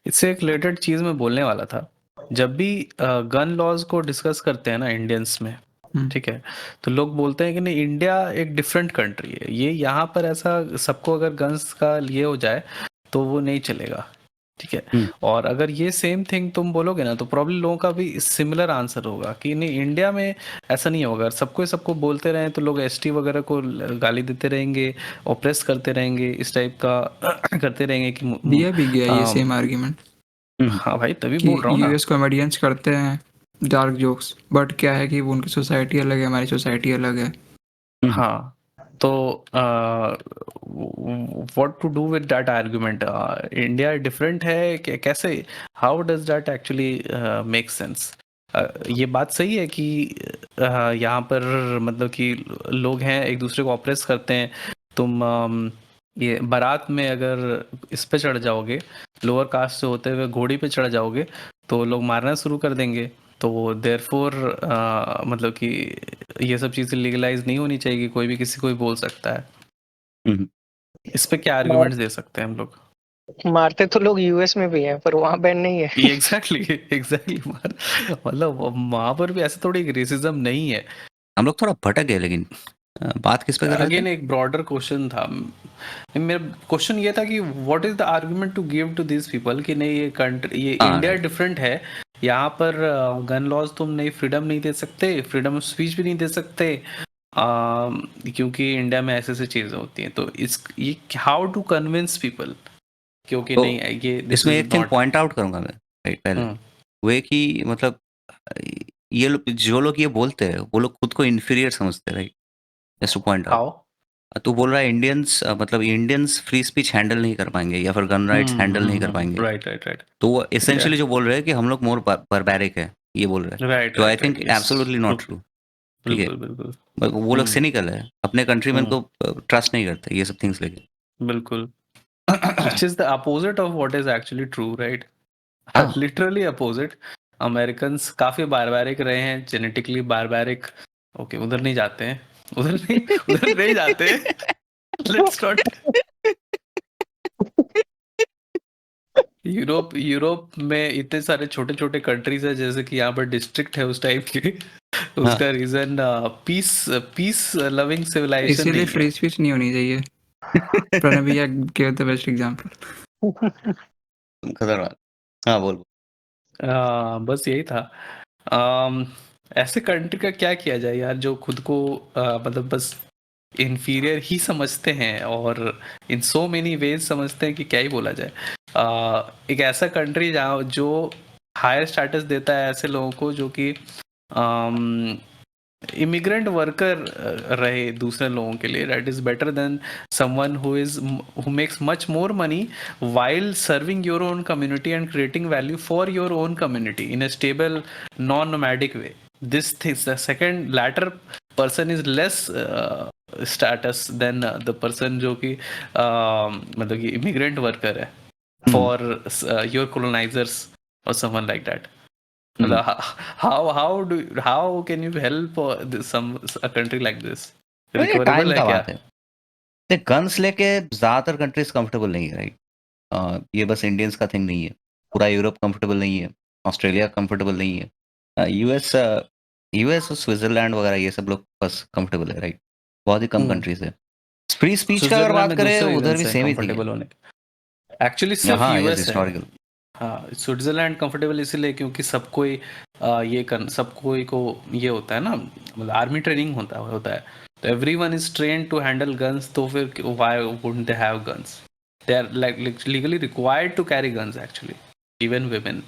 इससे एक रिलेटेड चीज़ मैं बोलने वाला था। जब भी गन लॉज को डिस्कस करते हैं ना इंडियंस में, हम्म, ठीक है, तो लोग बोलते हैं कि नहीं, इंडिया एक डिफरेंट कंट्री है, ये यहाँ पर ऐसा सबको अगर गन्स का ये हो जाए तो वो नहीं चलेगा, ठीक है। हम्म, और अगर ये सेम थिंग तुम बोलोगे ना, तो प्रॉब्लम लोगों का भी सिमिलर आंसर होगा कि नहीं, इंडिया में ऐसा नहीं होगा। अगर सबको सबको बोलते रहें तो लोग एसटी वगैरह को गाली देते रहेंगे, ऑप्रेस करते रहेंगे, इस टाइप का करते रहेंगे कि दिया भी गया ये अम, सेम आर्ग्यूमेंट हम्म, हाँ भाई, तभी कि बोल रहा हूँ ना। यूएस कॉमेडियंस करते हैं डार्क जोक्स, बट क्या है कि वो उनकी सोसाइटी अलग है, हमारी सोसाइटी अलग है। हम्म, हाँ, तो what to do with that argument? India different है कैसे? How does that actually make sense? ये बात सही है कि यहाँ पर मतलब कि लोग हैं एक दूसरे को ऑप्रेस करते हैं। तुम ये बारात में अगर इस पे चढ़ जाओगे, लोअर कास्ट से होते हुए घोड़ी पे चढ़ जाओगे, तो लोग मारना शुरू कर देंगे। तो देयरफॉर मतलब कि ये सब चीज़ें लीगलाइज नहीं होनी चाहिए कि कोई भी किसी को भी बोल सकता है। हम्म। इस पे क्या मार आर्गुमेंट्स दे सकते हैं हम लोग? मारते तो लोग यूएस में भी हैं, पर वहां बैन नहीं है। ये एग्जैक्टली एग्जैक्टली मतलब वहां पर भी ऐसा थोड़ी रेसिज्म नहीं है। हम लोग थोड़ा भटक गए, लेकिन बात किस पे कर रहे थे? अगेन एक ब्रॉडर क्वेश्चन था। मेरा क्वेश्चन ये था कि what is the argument to give to this people कि नहीं, ये कंट्री, ये हाँ, इंडिया राइट। डिफरेंट है, यहाँ पर गन लॉज तुम नहीं, फ्रीडम नहीं दे सकते, फ्रीडम ऑफ स्पीच भी नहीं दे सकते, क्योंकि इंडिया में ऐसे ऐसे चीजें होती हैं। तो इस ये हाउ टू कन्विंस पीपल क्योंकि तो नहीं, ये दिस इसमें इज एक थिंग नॉट। पॉइंट आउट करूंगा मैं, राइट, पहले वो है कि मतलब ये लोग, जो लोग ये बोलते हैं, वो लोग खुद को इन्फीरियर समझते हैं, right? Just two point out. How? तू बोल रहा है इंडियंस, मतलब इंडियंस फ्री स्पीच हैंडल नहीं कर पाएंगे या फिर गन राइट्स हैंडल नहीं कर पाएंगे। Right right right. तो वो या एसेंशियली जो बोल रहे हैं कि हम लोग मोर बारबैरिक है, ये बोल रहे हैं, राइट जो I right think right, yes. Absolutely not true. ठीक है, बिल्कुल बिल्कुल। वो लोग हम्म सिनिकल है, अपने कंट्री में हम्म, को ट्रस्ट नहीं करते ये सब थिंग्स लेके। बिल्कुल। Which is the opposite of what is actually true, right? हाँ, Literally opposite. अमेरिकन्स काफी बारबैरिक रहे हैं, जेनेटिकली बारबैरिक। ओके, उधर नहीं जाते हैं, उधर नहीं जाते। Let's not. यूरोप यूरोप में इतने सारे छोटे छोटे कंट्रीज है, जैसे कि यहाँ पर डिस्ट्रिक्ट है उस टाइप के। हाँ, उसका reason peace peace loving civilization इसीलिए नहीं है। फ्री स्पीच नहीं होनी चाहिए। प्रणव भैया गिव द बेस्ट एग्जांपल। खतरनाक। हाँ, बोल। बस यही था। अम, ऐसे कंट्री का क्या किया जाए यार, जो खुद को मतलब बस इन्फीरियर ही समझते हैं, और इन सो मेनी वेज समझते हैं कि क्या ही बोला जाए। एक ऐसा कंट्री जहाँ जो हायर स्टेटस देता है ऐसे लोगों को जो कि इमिग्रेंट वर्कर रहे दूसरे लोगों के लिए, that is better than someone who makes much more money while serving your own community and creating value for your own community in a stable non-nomadic way. This thing, the second latter person is less status than the person जो कि मतलब कि immigrant worker है for your colonizers or someone like that. मतलब how can you help a country like this? तो ये time Recoverable है का क्या? बात है। देख, गन्स लेके ज्यादातर कंट्रीज कंफर्टेबल नहीं है, राइट? ये बस इंडियंस का थिंग नहीं है, पूरा यूरोप कंफर्टेबल नहीं है, ऑस्ट्रेलिया कंफर्टेबल नहीं है, यूएस यूएस और स्विट्जरलैंड वगैरह ये सब लोग बस कंफर्टेबल है, राइट? बहुत ही कम कंट्रीज है। फ्री स्पीच का अगर स्विट्जरलैंड बात में करें, दूसरे रीजन उधर भी से सेम ही थिंग है। कंफर्टेबल होने। एक्चुअली सिर्फ हाँ, यस, यूएस है। हिस्टोरिकल। हाँ, स्विट्जरलैंड कंफर्टेबल इसलिए क्योंकि सबको ही सबको ही को ये होता है ना, मतलब आर्मी ट्रेनिंग होता है। तो everyone is train to handle guns, तो फिर why wouldn't they have guns? They are like legally required to carry guns actually, even women.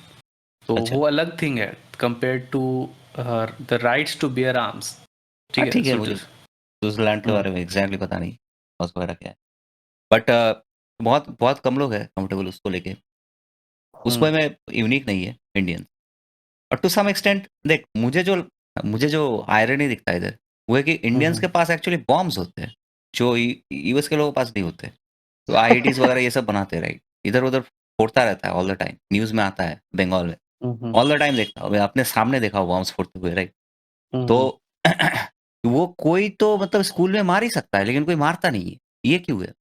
तो अच्छा, वो अलग थिंग है compare to the rights to bear arms. हाँ, ठीक है, ठीक है, मुझे स्विट्जरलैंड के हम्म बारे में एग्जैक्टली पता नहीं बस वगैरह क्या है, बट बहुत बहुत कम लोग हैं कंफर्टेबल उसको लेके। उसमें में यूनिक नहीं है इंडियन। और टू सम एक्सटेंट देख, मुझे जो आयरनी दिखता है इधर, वो है कि इंडियंस के पास एक्चुअली बॉम्ब्स होते हैं, जो यूएस के लोगों के पास नहीं होते। तो आईईडीज वगैरह ये सब बनाते हैं, राइट? इधर उधर फोड़ता रहता है ऑल द टाइम, न्यूज में आता है बंगाल में, ऑल द टाइम देखता हूँ मैं, अपने सामने देखा बॉम्ब्स फोड़ते हुए, राइट? तो वो कोई तो मतलब स्कूल में मार ही सकता है, लेकिन कोई मारता नहीं है, ये क्यों है?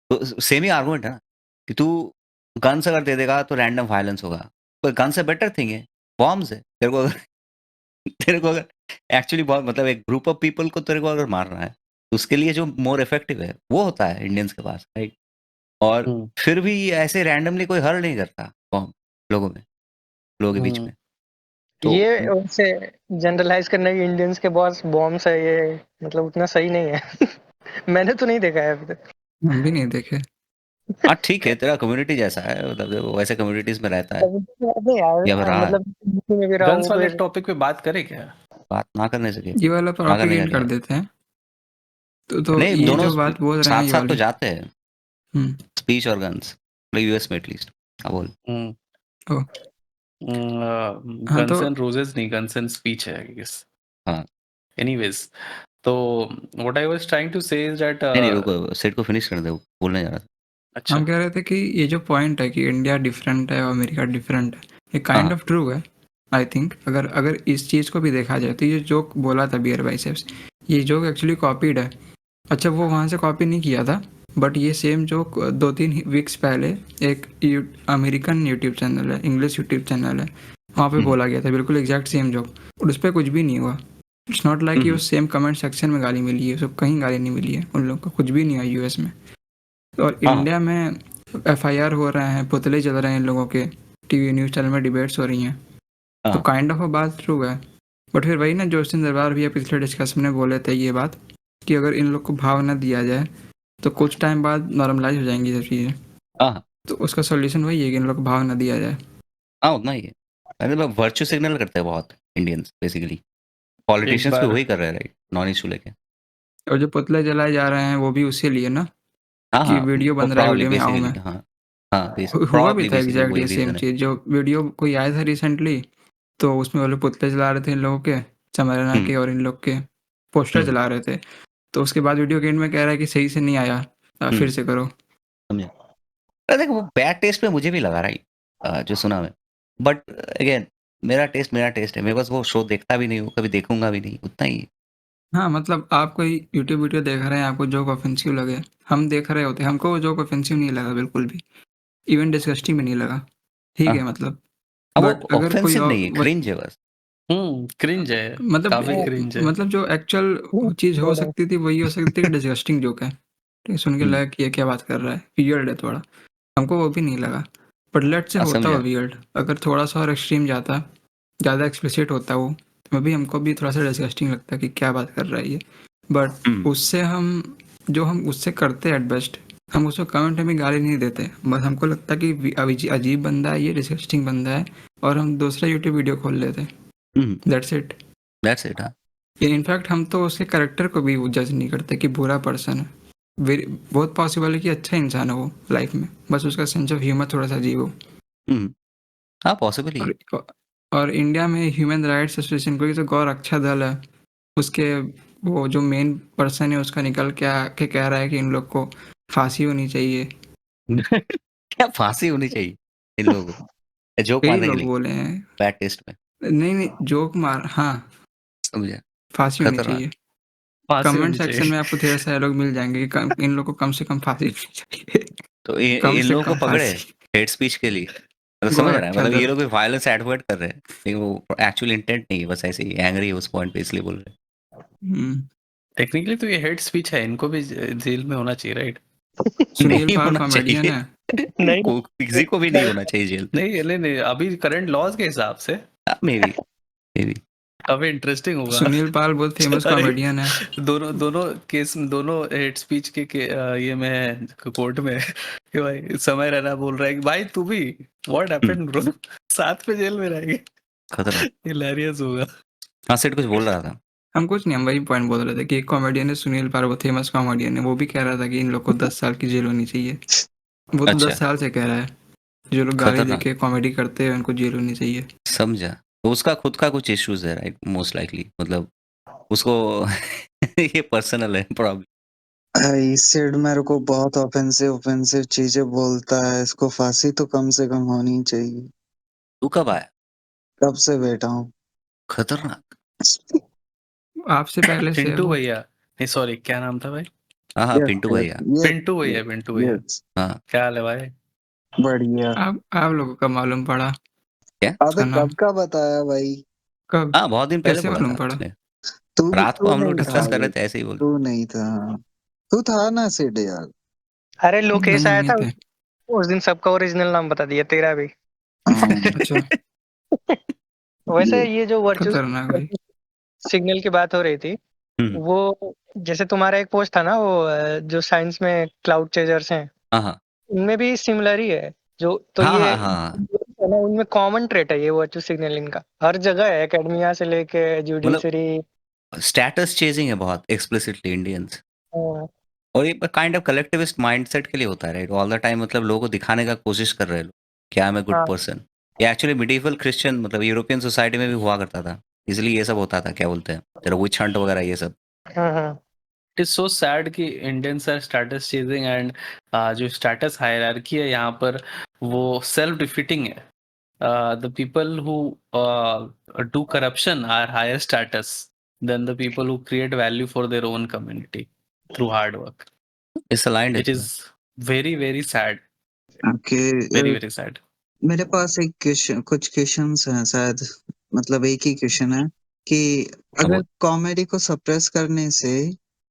तो सेम ही आर्गुमेंट है ना, कि तू गन्स अगर दे देगा तो रैंडम वायलेंस होगा। पर गन से बेटर थिंग है, बॉम्ब्स है। तेरे को अगर तेरे को अगर एक्चुअली बहुत मतलब एक ग्रुप ऑफ पीपल को तेरे को अगर मारना है, तो उसके लिए जो मोर इफेक्टिव है, वो होता है इंडियंस के पास, राइट? और हम्म, फिर भी ऐसे रैंडमली कोई हर्ल नहीं करता बॉम्ब लोगों के बीच हम्म। में। तो ये वैसे जनरलाइज करना कि इंडियंस के बॉस बॉम्ब्स है, ये मतलब उतना सही नहीं है। मैंने तो नहीं देखा है अभी तक। हम भी नहीं देखे। हाँ, ठीक है, तेरा कम्युनिटी जैसा है, मतलब वो वैसे कम्युनिटीज़ में रहता है अभी तो ऐसे या फिर यार, रहा है। मतलब यूपी में भी रहा गन्स हूँ वाले फिर। टॉपिक पे बात करें क्या? बात ना करने से ये वाला ना टॉपिक करने का एंड क्या कर है? देते हैं। तो नहीं, ये दोनों जो बात बोल रहे हैं ये साथ-साथ तो वाली। जाते हैं, स्पीच और गन्स, मतलब यूएस में एटलीस्ट। हाँ, बोल। हम्म, ओ, हाँ गन्स तो एंड रोजेस नहीं, गन्स एंड स्पीच है, आई गेस। हाँ, एनीवेज, तो what I was trying to say is that नहीं, रुको, सेट को फिनिश करने दो, बोलने जा रहा था। अच्छा, हम कह रहे थे कि ये जो पॉइंट है कि इंडिया डिफरेंट है और अमेरिका डिफरेंट है, ये हाँ, काइंड ऑफ ट्रू है। आई थिंक अगर अगर इस चीज़ को भी देखा जाए तो ये जोक बोला था बियर बाइसेप्स, ये जोक एक्चुअली कॉपीड है। अच्छा, वो वहाँ से कॉपी नहीं किया था, बट ये सेम जोक 2-3 वीक्स पहले एक अमेरिकन यूट्यूब चैनल है, इंग्लिश यूट्यूब चैनल है, वहाँ पे हम्म, बोला गया था बिल्कुल एग्जैक्ट सेम जोक, और उस पर कुछ भी नहीं हुआ। इट्स नॉट लाइक कि हम्म, उस सेम कमेंट सेक्शन में गाली मिली है, उसको कहीं गाली नहीं मिली है, उन लोगों को कुछ भी नहीं हुआ यूएस में। और हाँ, इंडिया में एफआईआर हो रहे हैं, पुतले चल रहे हैं इन लोगों के, टीवी न्यूज़ चैनल में डिबेट्स हो रही हैं, तो हाँ, काइंड ऑफ अ बात ट्रू है। बट फिर वही ना, जोशिन दरबार भैया पिछले डिस्कशन में बोले थे ये बात कि अगर इन लोग को भाव ना दिया जाए तो कुछ टाइम बाद नॉर्मलाइज हो जाएंगी सब चीज़ें। हाँ, तो उसका सोल्यूशन वही है कि इन लोग को भाव ना दिया जाए। हाँ, उतना ही है। मतलब वर्चू सिग्नल करते हैं बहुत इंडियंस बेसिकली। एक पॉलिटिशियंस भी बार वही कर रहे हैं, राइट? नॉन इश्यू लेके। और जो पुतले जलाए जा रहे हैं वो भी उसी लिए ना, हाँ, कि हाँ, वीडियो वो बन रहा है, प्रॉब्ली वीडियो में आऊँ मैं। बेसिकली, हाँ, हाँ, हुआ भी प्रॉब्ली था बेसिकली एग्जैक्ट वही ये सेम रीज़न है। चीज़, जो वीडियो कोई आया था रिसेंटली, तो उसमें वो लोग पुतले जला रहे थे इन लोगों के, चमरना हुँ, के और इन लोग के पोस्टर हुँ, जला रहे थे। तो उसके बाद वीडियो के एंड में कह रहा है कि सही से नहीं आया, हुँ, फिर से करो। समझा। देख वो बैड टेस्ट में मुझे भी लगा राइट, जो सुना मैं। बट अगेन मेरा टेस्ट है। मैं बस वो शो देखता भी नहीं हूँ, कभी देखूँगा भी नहीं, उतना ही है। हाँ, मतलब आप कोई यूट्यूब वीडियो देख रहे हैं, आपको जोक ऑफेंसिव लगे, हम देख रहे होते, हमको वो जोक ऑफेंसिव नहीं लगा बिल्कुल भी, इवन डिस्गस्टिंग भी नहीं लगा, ठीक हाँ, है मतलब। हाँ, वो बट अगर कोई ऑफेंसिव और नहीं है, क्रिंज है बस। क्रिंज है, मतलब काफी क्रिंज है। मतलब जो एक्चुअल चीज़ हो सकती थी वही हो सकती थी कि डिस्गस्टिंग जोक है, ठीक है, सुन के हुँ, लगा कि ये क्या बात कर रहा है, वियर्ड है थोड़ा, हमको वो भी नहीं लगा। बट लेट से हाँ, होता वो समझा। वियर्ड, अगर थोड़ा सा और एक्सट्रीम जाता, ज़्यादा एक्सप्लिसिट होता वो, तो भी हमको भी थोड़ा सा डिस्गस्टिंग लगता कि क्या बात कर रहा है ये। बट हुँ, उससे हम उससे करते एट बेस्ट, हम उसको कमेंट में भी गाली नहीं देते, बस हमको लगता कि अजीब बंदा है ये, डिस्गस्टिंग बंदा है, और हम दूसरा यूट्यूब वीडियो खोल लेते, हुँ, दैट्स इट। दैट्स इट हाँ। इनफैक्ट हम तो उसके करेक्टर को भी जज नहीं करते कि बुरा पर्सन है, बहुत पॉसिबल है कि अच्छा इंसान है वो लाइफ में, बस उसका सेंस ऑफ ह्यूमर थोड़ा सा अजीब हो। हुँ, हाँ, पॉसिबल ही है। और और इंडिया में ह्यूमन राइट्स एसोसिएशन, कोई तो गौर अच्छा दल है, उसके वो जो मेन पर्सन है उसका निकल के आके कह रहा है कि इन लोग को फांसी होनी चाहिए। क्या फांसी होनी चाहिए इन लोगों को? जोक कई मारने के लोग लिए, बोले हैं, बैड टेस्ट में, नहीं नहीं जोक मार, हाँ, समझा। फांसी होनी खतरनाक। चाहिए। फांसी कमेंट होनी सेक्शन चाहिए। में आपको ढेर सारे लोग मिल जाएंगे कि इन लोग को कम से कम फांसी होनी चाहिए। तो कम इन से लोगों को कम पकड़े फांसी। हेट स्पीच के लिए, मतलब समझ गौर रहा है, अच्छा मतलब ये दल। लोग भी वायलेंस एडवर्ट कर रहे हैं, लेकिन वो एक्चुअल इंटेंट नहीं है, बस ऐसे ही एंग्री है उस पॉइंट पे इसलिए बोल रहे हम्म, टेक्निकली तो ये हेड स्पीच है, इनको भी जेल में होना चाहिए, राइट? हैं। सुनील नहीं पाल होना कॉमेडियन चाहिए। है। नहीं, किसी को भी नहीं होना चाहिए जेल। नहीं नहीं नहीं, अभी करंट लॉज के हिसाब से मे बी, मे बी। काफी इंटरेस्टिंग होगा। सुनील पाल बहुत फेमस अरे, कॉमेडियन है। दोनों दोनों केस में, दोनों हेड स्पीच ये में कोर्ट में कि भाई समय रहना बोल रहा है कि भाई तू भी, व्हाट हैपेंड ब्रो, साथ में जेल में रहेंगे। खतरनाक। हिलेरियस होगा। हाँ, सेठ कुछ बोल रहा था। हम कुछ नहीं, हम वही पॉइंट बोल रहे थे कि एक कॉमेडियन है सुनील पाल, वो फेमस कॉमेडियन है, वो भी कह रहा था कि इन लोग को 10 साल की जेल होनी चाहिए। वो तो अच्छा, 10 साल से कह रहा है, जो लोग गाली खतरनाक। देके कॉमेडी करते हैं उनको जेल होनी चाहिए। समझा। तो उसका खुद का कुछ इश्यूज है, राइट? मोस्ट लाइकली, मतलब उसको ये पर्सनल है प्रॉब्लम। भाई सिड मेरे को बहुत ऑफेंसिव ऑफेंसिव चीजें बोलता है, इसको फांसी तो कम से कम होनी चाहिए। तू कब आया? कब से बैठा हूँ। खतरनाक। आपसे पहले से है पिंटू वो। भैया, नहीं सॉरी, क्या नाम था भाई? हाँ, हाँ, यस पिंटू यस भैया। पिंटू भैया, पिंटू भैया, यस। हाँ, क्या हाल है भाई? बढ़िया। आप लोगों का मालूम पड़ा क्या? अबे उसका नाम? कब का बताया भाई? कब? हाँ, बहुत दिन पहले कैसे बोला मालूम था पड़ा? उसने। तू रात को तू हम लोग नहीं था डिस्कस कर रहे भाई, थे, ऐसे ही बोल तू नहीं था। तू था ना सिड यार। अरे लोकेश नहीं आया नहीं था थे। उस दिन, सबका ओरिजिनल नाम बता दिया, तेरा भी। हाँ, अच्छा, वैसे ये ये जो वर्चुअल खतरनाक भाई। सिग्नल की बात हो रही थी, हुँ, वो जैसे तुम्हारा एक पोस्ट था ना, वो जो साइंस में क्लाउड चेजर्स हैं, हाँ, हाँ। उनमें भी सिमिलर ही है। जो तो हाँ, ये हाँ, हाँ। है ना, उनमें कॉमन ट्रेट है ये वर्चुअल सिग्नलिंग का, हर जगह है, एकेडमिया से लेके मतलब जुडिशरी। स्टेटस चेजिंग है बहुत एक्सप्लिसिटली इंडियंस। और ये काइंड ऑफ कलेक्टिविस्ट माइंडसेट के लिए होता है, राइट? ऑल द टाइम मतलब लोगों को दिखाने का कोशिश कर रहे हैं लोग कि आई एम अ गुड हाँ पर्सन। ये एक्चुअली मिडिवल क्रिश्चियन मतलब यूरोपियन सोसाइटी में भी हुआ करता था, इसलिए ये सब होता था, क्या बोलते हैं, तेरा विच हंट वगैरह ये सब। हाँ इट इज सो सैड कि Indians are status chasing and जो स्टेटस हायरार्की है यहाँ पर वो सेल्फ डिफीटिंग है. The people who do corruption are higher status than the people who create value for their own community through hard work. It's aligned It is very very sad, okay. very very sad. मेरे पास एक question, कुछ questions हैं शायद, मतलब एक ही question है कि अगर कॉमेडी को सप्रेस करने से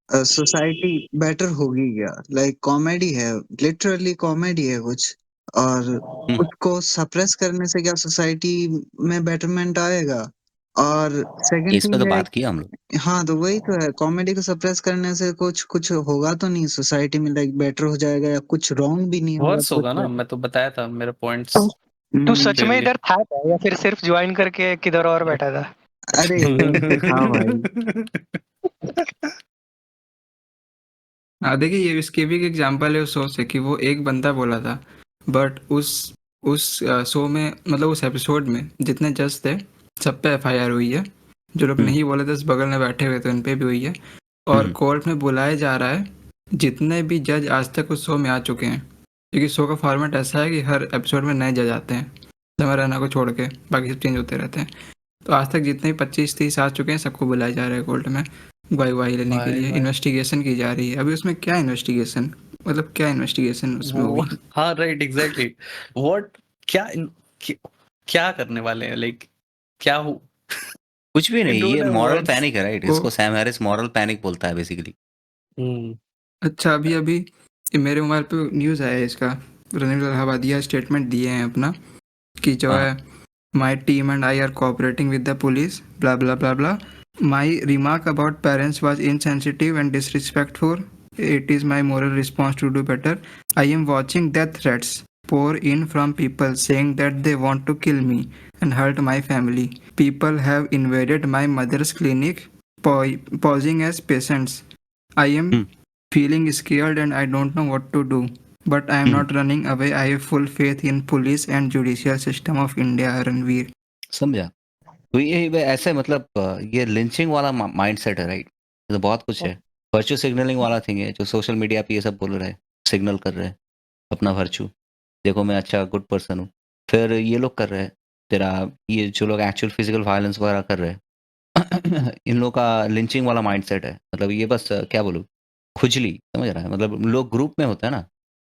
सोसाइटी बेटर होगी क्या? लाइक कॉमेडी है, लिटरली कॉमेडी है कुछ, और उसको सप्रेस करने से क्या सोसाइटी में बेटरमेंट आएगा? और इस पे तो सेकंडली है, बात किया हम लोग। हाँ तो वही तो है, कॉमेडी को सप्रेस करने से कुछ कुछ होगा तो नहीं सोसाइटी में, लाइक बेटर हो जाएगा या कुछ रॉन्ग भी नहीं होगा वर्स तो कुछ होगा ना, मैं तो बताया था मेरे पॉइंट्स तू सच में क्लियरली. इधर था क्या, या फिर सिर्फ ज्वाइन करके किधर और बैठा था? अरे यहीं पे था भाई। हाँ देखिए, ये इसके भी एक एग्जांपल है उस शो से कि वो एक बंदा बोला था, बट उस शो में, मतलब उस एपिसोड में जितने जज थे सब पे एफआईआर हुई है. जो लोग नहीं बोले थे उस बगल में बैठे हुए थे उन पे भी हुई है. और कोर्ट में बुलाया जा रहा है जितने भी जज आज तक उस शो में आ चुके हैं, क्योंकि शो का फॉर्मेट ऐसा है कि हर एपिसोड में नए जज आते हैं, समय रैना को छोड़ के बाकी सब चेंज होते रहते हैं. तो आज तक जितने भी 25-30 आ चुके हैं सबको बुलाया जा रहा है कोर्ट में गवाही लेने के भाई लिए. भाई इन्वेस्टिगेशन की जा रही है. अभी उसमें क्या इन्वेस्टिगेशन, मतलब क्या इन्वेस्टिगेशन उसमें वो होगी? हाँ राइट एग्जैक्टली. व्हाट क्या क्या करने वाले हैं, लाइक क्या हो. कुछ भी I नहीं, don't ये have मॉरल words. पैनिक है, राइट? वो इसको सैम हैरिस मॉरल पैनिक बोलता है बेसिकली। अच्छा, अभी अभी ये मेरे मोबाइल पे न्यूज़ आया है इसका. रणवीर इलाहाबादिया स्टेटमेंट दिए हैं अपना कि जो हाँ, है, my team and I are cooperating with the police, blah blah blah blah. My remark about parents was insensitive and disrespectful. It is my moral response to do better. I am watching death threats pour in from people saying that they want to kill me and hurt my family. People have invaded my mother's clinic, posing as patients. I am hmm, feeling scared and I don't know what to do. But I am hmm, not running away. I have full faith in police and judicial system of India, Ranveer. समझा। तो ये ऐसे मतलब ये lynching वाला mindset है, right? ये तो बहुत कुछ है। वर्चू सिग्नलिंग वाला थिंग है जो सोशल मीडिया पे ये सब बोल रहे हैं, सिग्नल कर रहे हैं अपना वर्चू, देखो मैं अच्छा गुड पर्सन हूँ। फिर ये लोग कर रहे हैं तेरा, ये जो लोग एक्चुअल फिजिकल वायलेंस वगैरह कर रहे हैं इन लोगों का लिंचिंग वाला माइंडसेट है। मतलब ये बस क्या बोलूँ, खुजली, समझ रहा है? मतलब लोग ग्रुप में होते हैं ना,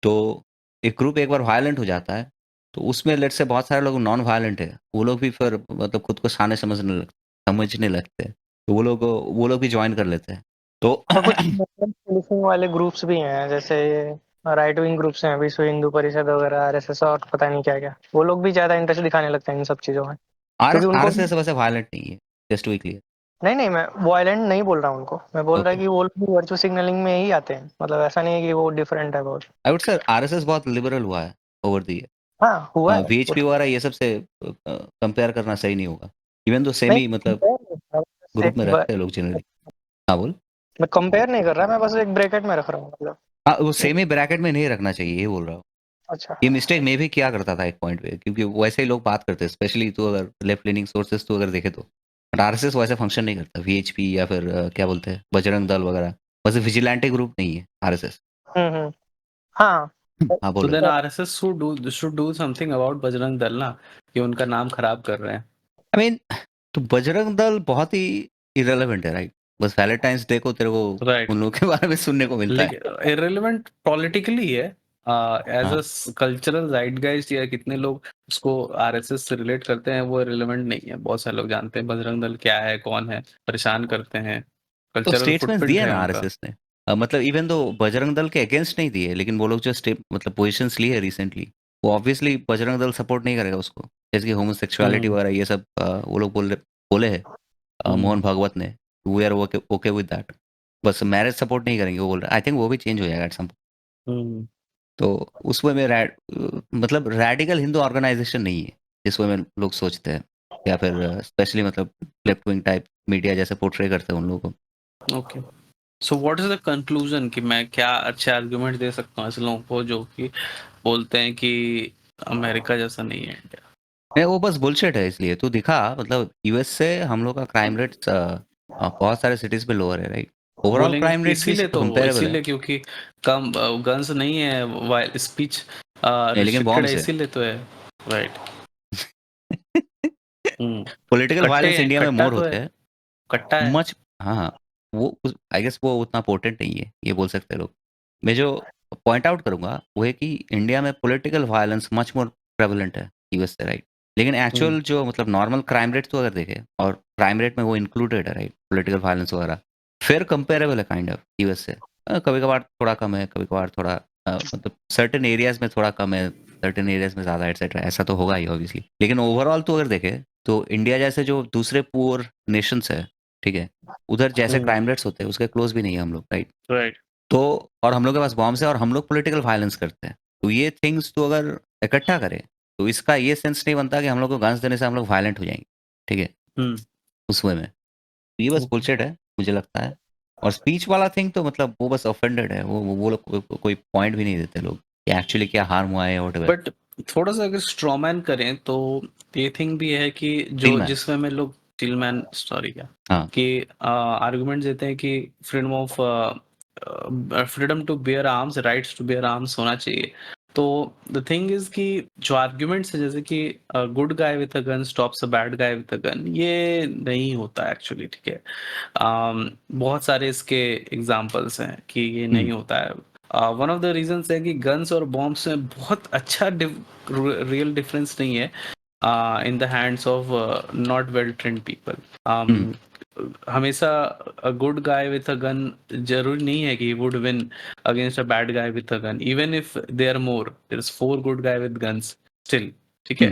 तो एक ग्रुप एक बार वायलेंट हो जाता है तो उसमें लेट से बहुत सारे लोग नॉन वायलेंट है, वो लोग भी फिर मतलब खुद को शाने समझने लगते हैं, तो वो लोग भी ज्वाइन कर लेते हैं। तो और कुछ पुलिसिंग वाले ग्रुप्स भी हैं, जैसे राइट विंग ग्रुप्स हैं, विश्व हिंदू परिषद वगैरह, आरएसएस और पता नहीं क्या क्या, वो लोग भी ज्यादा इंटरेस्ट दिखाने लगते हैं इन सब चीजों में, आर क्योंकि उनको एस एस वैसे वायलेंट नहीं है, जस्ट टू बी क्लियर। नहीं नहीं, मैं वायलेंट नहीं बोल रहा हूँ उनको, मैं बोल रहा ओके, कि वो लोग भी वर्चुअल सिग्नलिंग में ही आते हैं, मतलब ऐसा नहीं है कि वो डिफरेंट है बहुत। आई वुड से आरएसएस बहुत लिबरल हुआ है ओवर द ईयर। हाँ हुआ है वो वीएचपी तो। वगैरह ये सब से कंपेयर करना सही नहीं होगा, इवन तो सेम नहीं ही मतलब compare नहीं कर रहा, बस ग्रुप में रखते हैं लोग जनरली। हाँ बोल। मैं कंपेयर नहीं कर रहा, मैं बस एक ब्रैकेट में रख रहा हूँ, मतलब हाँ, वो सेम ही ब्रैकेट में नहीं रखना चाहिए, ये बोल रहा हूँ। अच्छा। ये मिस्टेक मैं भी किया करता था एक पॉइंट पे, क्योंकि वैसे ही लोग बात करते हैं, स्पेशली तो अगर लेफ्ट लीनिंग सोर्सेज तो अगर देखे तो। बट आरएसएस वैसे फंक्शन नहीं करता, वीएचपी या फिर क्या बोलते हैं बजरंग दल वगैरह, वैसे विजिलेंटे ग्रुप नहीं है आरएसएस। हम्म। हाँ हाँ So बोलो। then RSS should do something about Bajrang Dal ना, कि उनका नाम खराब कर रहे हैं. आई मीन तो बजरंग दल बहुत ही इरेलेवेंट है, राइट? बस वैलेंटाइंस डे को तेरे को राइट, उन लोगों के बारे में सुनने को मिलता है। लेकिन irrelevant politically है, एज हाँ अ कल्चरल जाइटगाइस्ट या कितने लोग उसको आरएसएस से रिलेट करते हैं वो रिलेवेंट नहीं है। बहुत सारे लोग जानते हैं बजरंग दल क्या है, कौन है, परेशान करते हैं, तो कल्चरल स्टेटमेंट्स फुटप्रिंट दिए है ना उनका। आरएसएस ने। मतलब इवन दो बजरंग दल के अगेंस्ट नहीं दिए, लेकिन वो लोग जो स्टेप मतलब पोजीशंस लिए रिसेंटली, वो ऑब्वियसली बजरंग दल सपोर्ट नहीं करेगा उसको। जैसे कि होमोसेक्सुअलिटी हम्म वगैरह ये सब वो लोग बोले हैं मोहन हम्म भागवत ने, we are okay okay with that. बस मैरिज सपोर्ट नहीं करेंगे वो बोल रहे। आई थिंक वो भी चेंज हो जाएगा एट सम। हम्म तो उस वे में मतलब रेडिकल हिंदू ऑर्गेनाइजेशन नहीं है जिस वे में लोग सोचते हैं, या फिर स्पेशली मतलब लेफ्ट विंग टाइप मीडिया जैसे पोर्ट्रे करते हैं उन लोगों को। Okay. So what is the conclusion कि मैं क्या अच्छे आर्गुमेंट दे सकता हूँ ऐसे लोगों को जो कि बोलते हैं कि अमेरिका जैसा नहीं है इंडिया। नहीं, वो बस बुलशिट है। इसलिए तू दिखा, मतलब यूएस से हम लोग का क्राइम रेट बहुत सारे सिटीज पे लोअर है, राइट? ओवरऑल बोलेंगे क्राइम रेट भी कंपेरेबल है। इसीलिए क्योंकि कम गन्स नहीं है, स्पीच नहीं, लेकिन रिस्ट्रिक्टेड है बॉम्ब्स है। इसीलिए तो है। राइट। हम्म पॉलिटिकल कट्टे वायलेंस हैं, इंडिया में कट्टा मोर तो होते है, हैं। कट्टा है। मच। हाँ हाँ। वो आई गेस वो उतना पोर्टेंट नहीं है, ये बोल सकते हैं लोग। मैं जो पॉइंट आउट करूंगा वो है कि इंडिया में political violence much more prevalent है यूएस से, राइट? लेकिन हम्म एक्चुअल जो मतलब नॉर्मल क्राइम रेट तो अगर देखें, और क्राइम रेट में वो इंक्लूडेड है, राइट, पॉलिटिकल वायलेंस वगैरह, फिर कंपेरेबल है काइंड ऑफ यूएस से। कभी कभार थोड़ा कम है, कभी कभार थोड़ा मतलब सर्टेन एरियाज में थोड़ा कम है, सर्टेन एरियाज में ज़्यादा, एटसेट्रा। ऐसा तो होगा ही ऑब्वियसली। लेकिन ओवरऑल तो अगर देखें तो इंडिया जैसे जो दूसरे पुअर नेशंस है, ठीक है, उधर जैसे क्राइम रेट्स होते हैं उसके क्लोज भी नहीं है हम लोग, राइट? राइट। तो और हम लोग के पास बॉम्ब्स है और हम लोग पॉलिटिकल वायलेंस करते हैं। तो ये थिंग्स तो अगर इकट्ठा करें तो इसका ये सेंस नहीं बनता कि हम लोग को गन्स देने से हम लोग वायलेंट हो जाएंगे, ठीक है, हम्म उस वे में। तो ये बस बुलशिट है मुझे लगता है। और स्पीच वाला थिंग तो मतलब वो बस ऑफेंडेड है, वो लोग कोई पॉइंट भी नहीं देते लोग कि एक्चुअली क्या हार्म हुआ है, व्हाटएवर। बट थोड़ा सा अगर स्ट्रॉमैन करें तो ये थिंग भी है कि जो टिलमैन। जिसमें में लोग टिलमैन स्टोरी क्या हाँ। कि आर्गुमेंट देते हैं कि freedom to bear arms, rights to bear arms होना चाहिए। तो द थिंग इज कि जो आर्ग्यूमेंट्स है जैसे कि good guy with a gun stops a bad guy with a gun, ये नहीं होता एक्चुअली, ठीक है। बहुत सारे इसके एग्जांपल्स हैं कि ये नहीं होता है। वन ऑफ द रीजंस है कि गन्स और बॉम्ब्स में बहुत अच्छा रियल डिफरेंस नहीं है in the hands of not well trained people. हमेशा a good guy with a gun जरूरी नहीं है कि would win against a bad guy with a gun, even if there is 4 good guy with guns still, ठीक है।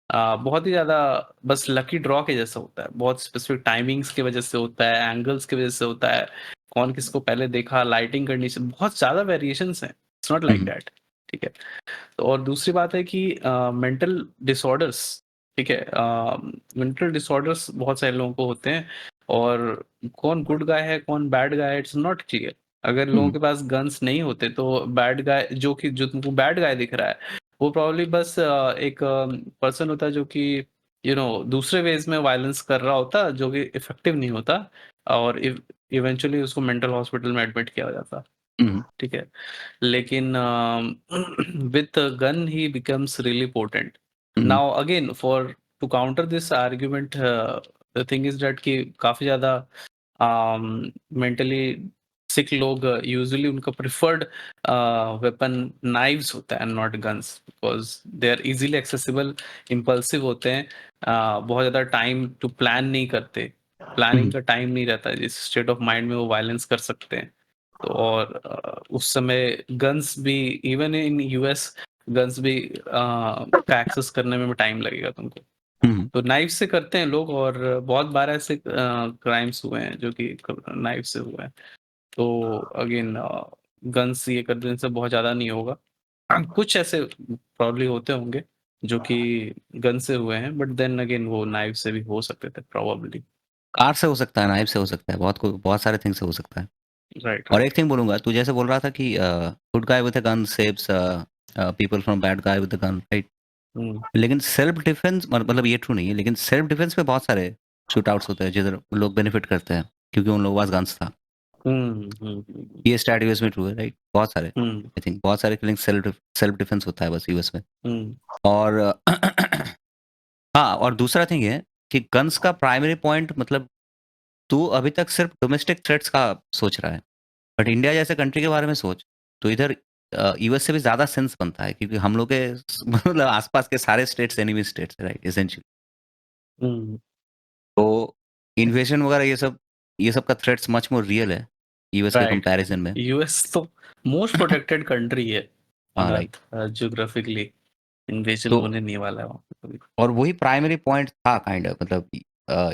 बहुत ही ज्यादा बस लकी ड्रॉ के जैसा होता है, बहुत स्पेसिफिक टाइमिंग्स की वजह से होता है, एंगल्स की वजह से होता है, कौन किसको पहले देखा, लाइटिंग कंडीशन, बहुत ज्यादा वेरिएशंस हैं। इट्स नॉट लाइक दैट, ठीक है। तो और दूसरी बात है कि मेंटल डिसऑर्डर्स, ठीक है, मेंटल डिसऑर्डर्स बहुत सारे लोगों को होते हैं, और कौन गुड गाय है कौन बैड गाय है इट्स नॉट क्लियर। अगर लोगों के पास गन्स नहीं होते तो बैड गाय जो तुमको बैड गाय दिख रहा है वो प्रॉब्ली बस एक पर्सन होता है जो कि दूसरे वेज में वायलेंस कर रहा होता जो कि इफेक्टिव नहीं होता, और इवेंचुअली उसको मेंटल हॉस्पिटल में एडमिट किया जाता, ठीक है। लेकिन with a gun he becomes really potent. Now again, for to counter this argument, the thing is that कि काफी ज्यादा मेंटली सिक लोग यूजुअली उनका प्रिफर्ड वेपन नाइव्स होता है, not guns, because they are easily accessible, impulsive होते हैं, बहुत ज्यादा टाइम टू प्लान नहीं करते, प्लानिंग का टाइम नहीं रहता है, जिस स्टेट ऑफ माइंड में वो वायलेंस कर सकते हैं। तो और उस समय गन्स भी, इवन इन यूएस गन्स भी का एक्सेस करने में टाइम लगेगा तुमको। तो नाइफ से करते हैं लोग, और बहुत बार ऐसे क्राइम्स हुए हैं जो कि नाइफ से हुए हैं। तो अगेन गन्स ये कर देने से बहुत ज़्यादा नहीं होगा। कुछ ऐसे प्रॉब्ली होते होंगे जो कि गन से हुए हैं, बट देन अगेन वो नाइफ से भी हो सकते थे प्रॉबली। कार से हो सकता है, नाइफ से हो सकता है, बहुत सारे थिंग से हो सकता है। राइट और राइट। एक थिंग बोलूंगा, तू जैसे बोल रहा था कि good guy with a gun saves people from bad guy with a gun, right? लेकिन सेल्फ डिफेंस मतलब ये ट्रू नहीं है, लेकिन सेल्फ डिफेंस में बहुत सारे शूट आउट्स होते हैं जिधर लोग बेनिफिट करते हैं क्योंकि उन लोगों के पास गन्स था। ये स्टैट यूएस में ट्रू है, राइट? बहुत सारे, आई थिंक बहुत सारे किलिंग सेल्फ डिफेंस होता है बस यूएस में। और हाँ, और दूसरा थिंग है कि गन्स का प्राइमरी पॉइंट मतलब तू अभी तक सिर्फ डोमेस्टिक थ्रेट्स का सोच रहा है, बट इंडिया जैसे कंट्री के बारे में सोच, तो इधर यूएस से भी ज़्यादा सेंस बनता है क्योंकि हम लोग के मतलब आसपास के सारे स्टेट्स एनिमी स्टेट्स है, राइट, एसेंशियली। हम्म तो इन्वेजन वगैरह ये सब का थ्रेट्स मच मोर रियल है यूएस के राइट कंपैरिजन में। यूएस तो मोस्ट प्रोटेक्टेड कंट्री है ऑन हाँ, राइट। अर्थ जियोग्राफिकली। इन्वेजन तो होने नहीं वाला है वहाँ पे कभी। और वही प्राइमरी पॉइंट था काइंड ऑफ, मतलब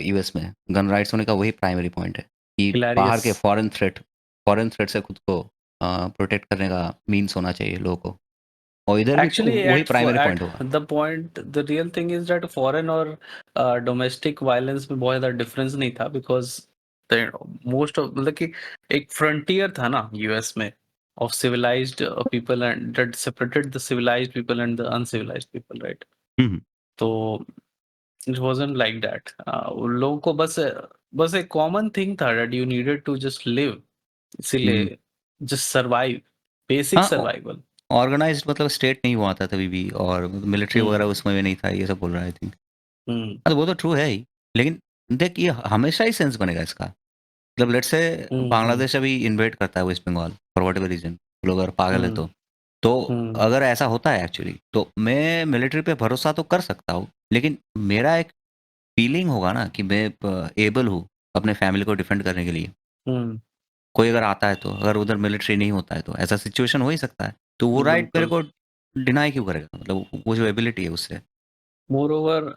यूएस में गन राइट्स होने का वही प्राइमरी पॉइंट है कि बाहर हिलारियस। के फॉरेन थ्रेट से खुद को प्रोटेक्ट करने का मीन्स होना चाहिए लोगों को, और इधर भी Actually, वही at प्राइमरी at पॉइंट होगा। the point, the real thing is that foreign और domestic violence में बहुत ज़्यादा difference नहीं था because the most of मतलब कि एक frontier था ना US में of civilized people and that separated the civilized people and the uncivilized people, right? हम्म, तो it wasn't like that. उन लोगों को बस एक common thing था that you needed to just live, हम्म। इसीलिए just survive, basic हाँ, survival. ऑर्गेनाइज्ड मतलब स्टेट नहीं हुआ था तभी भी, और मिलिट्री वगैरह हम्म उसमें भी नहीं था, ये सब बोल रहा है आई थिंक। हम्म हाँ, तो वो तो ट्रू है ही, लेकिन देख ये हमेशा ही सेंस बनेगा इसका। मतलब लेट्स से हम्म बांग्लादेश अभी इन्वेट करता है West Bengal for whatever reason, लोग अगर पागल है हम्म तो हम्म अगर ऐसा होता है एक्चुअली, तो मैं मिलिट्री पे भरोसा तो कर सकता हूँ, लेकिन मेरा एक फीलिंग होगा ना कि मैं एबल हूँ अपने फैमिली को डिफेंड करने के लिए। हम्म, कोई अगर आता है तो, अगर उधर मिलिट्री नहीं होता है तो ऐसा सिचुएशन हो ही सकता है, तो वो राइट मेरे बिल्कुल। को डिनाई क्यों करेगा, मतलब वो जो एबिलिटी है उससे। मोर ओवर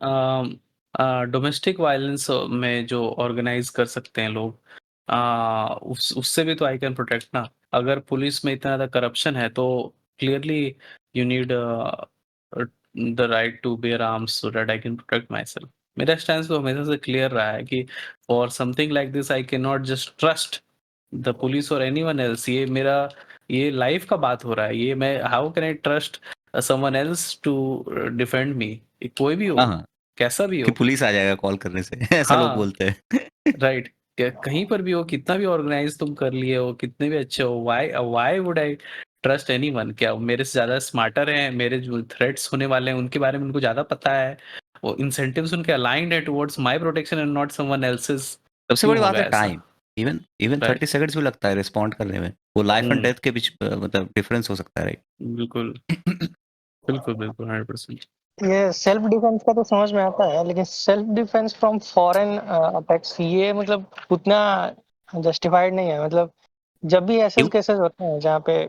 डोमेस्टिक वायलेंस में जो ऑर्गेनाइज कर सकते हैं लोग, उससे भी तो आई कैन प्रोटेक्ट ना। अगर पुलिस में इतना ज़्यादा करप्शन है तो clearly you need the right to bear arms so that I can protect myself. मेरा स्टैंड तो हमेशा से क्लियर रहा है कि for something like this I can not just trust the police और एनीवन एल्स। ये लाइफ का बात हो रहा है, ये मैं how can I trust someone else to defend me? कोई भी हो, हाँ, हाँ, कैसा भी कि हो। पुलिस आ जाएगा कॉल करने से ऐसा लोग हाँ, बोलते हैं। राइट। कहीं पर भी हो, कितना भी ऑर्गेनाइज तुम कर लिए हो, कितने भी अच्छे हो, why why would I trust anyone? क्या वो मेरे से ज्यादा स्मार्टर हैं? मेरे जो थ्रेट्स होने वाले हैं उनके बारे में उनको ज्यादा पता है, वो इंसेंटिव्स उनके अलाइंड है towards my protection and not someone else's. सबसे क्यों बड़ी बात होगा है ऐसा? Time. Even even right. 30 seconds भी लगता है रिस्पॉन्ड करने में, वो लाइफ एंड हम्म, डेथ के बीच मतलब डिफरेंस हो सकता है, बिल्कुल राइट। बिल्कुल बिल्कुल 100%। ये सेल्फ डिफेंस का तो समझ में आता है, लेकिन self defence from foreign attacks ये मतलब उतना जस्टिफाइड नहीं है। मतलब जब भी ऐसे क्यों? केसेस होते हैं जहाँ पे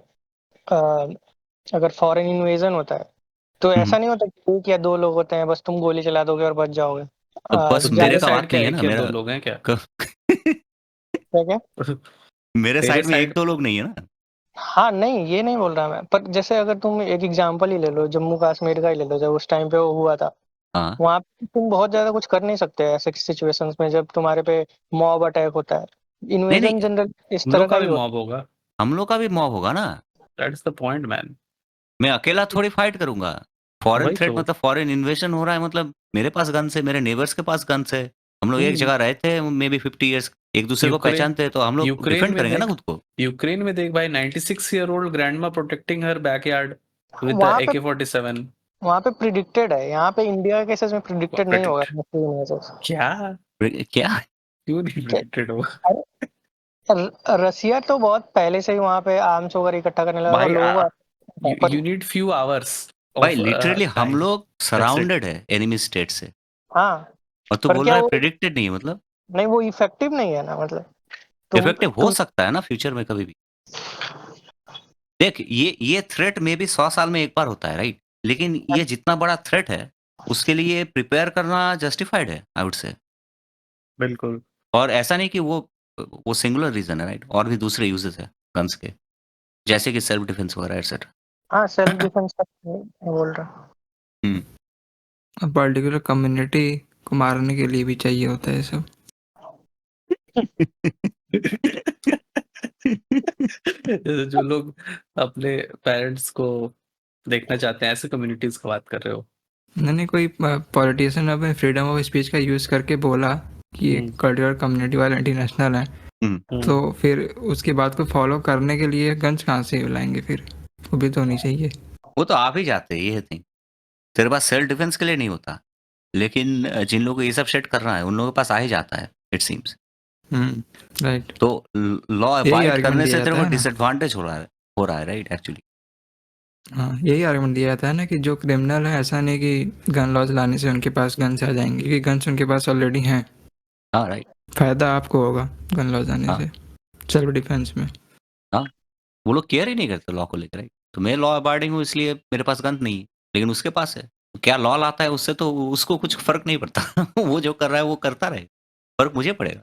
अगर फॉरेन इन्वेजन होता है तो ऐसा नहीं होता कि एक या दो लोग होते हैं बस तुम गोली चला दोगे और बच जाओगे। तो बस तो मेरे तेरे का साइड बात क्या नहीं है एक ना या मेरा दो लोग हैं क्या? क्या क्या? मेरे तेरे साइड में एक साइड। दो लोग नहीं है ना। हाँ नहीं, ये नहीं बोल रहा मैं, पर जैसे अगर तुम एक एग्जांपल ही ले लो, जम्मू कश्मीर का ही ले लो, जब उस टाइम पे वो हुआ था, हाँ, वहां पे तुम बहुत ज्यादा कुछ कर नहीं सकते ऐसे सिचुएशंस में जब तुम्हारे पे मॉब अटैक होता है। नहीं इन्वेजन नहीं, जनरल इस हम तरह लोग का का ही भी होता मॉब होगा। हम लोग का भी मॉब होगा ना। That's the point man. मैं अकेला थोड़ी फाइट करूंगा। फॉरेन वही थ्रेट तो। मतलब फॉरेन इन्वेजन हो रहा है, मतलब मेरे पास गन्स है, मेरे नेबर्स के पास गन्स है, हम लोग एक हम्म, जगह रहते हैं मे बी 50 ईयर्स, एक दूसरे को यूक्रेन पहचानते हैं, तो हम लोग यूक्रेन डिफेंड में करेंगे ना देख खुद को। यूक्रेन में देख भाई, 96-year-old grandma protecting her backyard with the वहां पे AK-47। वहां पे प्रिडिक्टेड है, यहाँ पे इंडिया के केसेस में प्रिडिक्टेड नहीं होगा। प्रेडिक्ट क्या? क्या? क्यों नहीं प्रेडिक्टेड होगा? रसिया तो बहुत पहले से ही वहां पे आर्म्स वगैरह इकट्ठा करने लगा और भाई लोगों को पर यू नीड फ्यू आवर्स भाई ऑफ लिटरली हम टाइम, लोग दैट्स इट। सराउंडेड है एनिमी स्टेट से, हाँ, और तू पर बोल क्या रहा है वो प्रिडिक्टेड नहीं है, मतलब नहीं, वो इफेक्टिव नहीं है ना। मतलब तुम इफेक्टिव हो तुम सकता है ना फ्यूचर में कभी भी। देख ये थ्रेट में भी 100 साल में एक बार होता है, राइट, लेकिन ये जितना बड़ा थ्रेट है उसके लिए प्रिपेयर करना जस्टिफाइड है आई वुड से। बिल्कुल। और ऐसा नहीं कि वो सिंगुलर रीजन है, राइट, और भी दूसरे यूजेस है गन्स के, जैसे कि सेल्फ डिफेंस वगैरह एटसेट्रा। हाँ, सेल्फ डिफेंस का मैं बोल रहा पर्टिकुलर कम्युनिटी को मारने के लिए भी चाहिए होता है सब। जैसे जो लोग अपने पेरेंट्स को देखना चाहते हैं, ऐसे कम्युनिटीज की बात कर रहे हो? नहीं कोई पॉलिटिशियन अपने फ्रीडम ऑफ स्पीच का यूज़ करके बोला कि एक पर्टिकुलर कम्युनिटी वाला इंटरनेशनल है, तो फिर उसकी बात को फॉलो करने के लिए गन्स कहाँ से लाएंगे? फिर वो भी तो होनी चाहिए। वो तो आप ही जाते हैं, ये थिंग तेरे पास सेल्फ डिफेंस के लिए नहीं होता, लेकिन जिन लोगों को ये सब सेट करना है उन लोगों के पास आ ही जाता है इट सीम्स। राइट, तो लॉ यही अवॉइड आर्गुमेंट करने दिया से तेरे जाता को है ना। डिसएडवांटेज हो रहा है राइट एक्चुअली। हाँ, यही आर्गुमेंट दिया जाता है ना कि जो क्रिमिनल है ऐसा नहीं कि गन लॉज लाने से उनके पास गन्स आ जाएंगे, क्योंकि गन्स उनके पास ऑलरेडी हैं। हाँ राइट। फायदा आपको होगा गन लॉज आने हाँ से सेल्फ डिफेंस में। हाँ, वो लोग केयर ही नहीं करते लॉ को लेकर, राइट। तो मैं लॉ अबाइडिंग हूँ इसलिए मेरे पास गन नहीं है, लेकिन उसके पास है। तो क्या लॉ लाता है उससे तो उसको कुछ फर्क नहीं पड़ता वो जो कर रहा है वो करता रहे, फर्क मुझे पड़ेगा।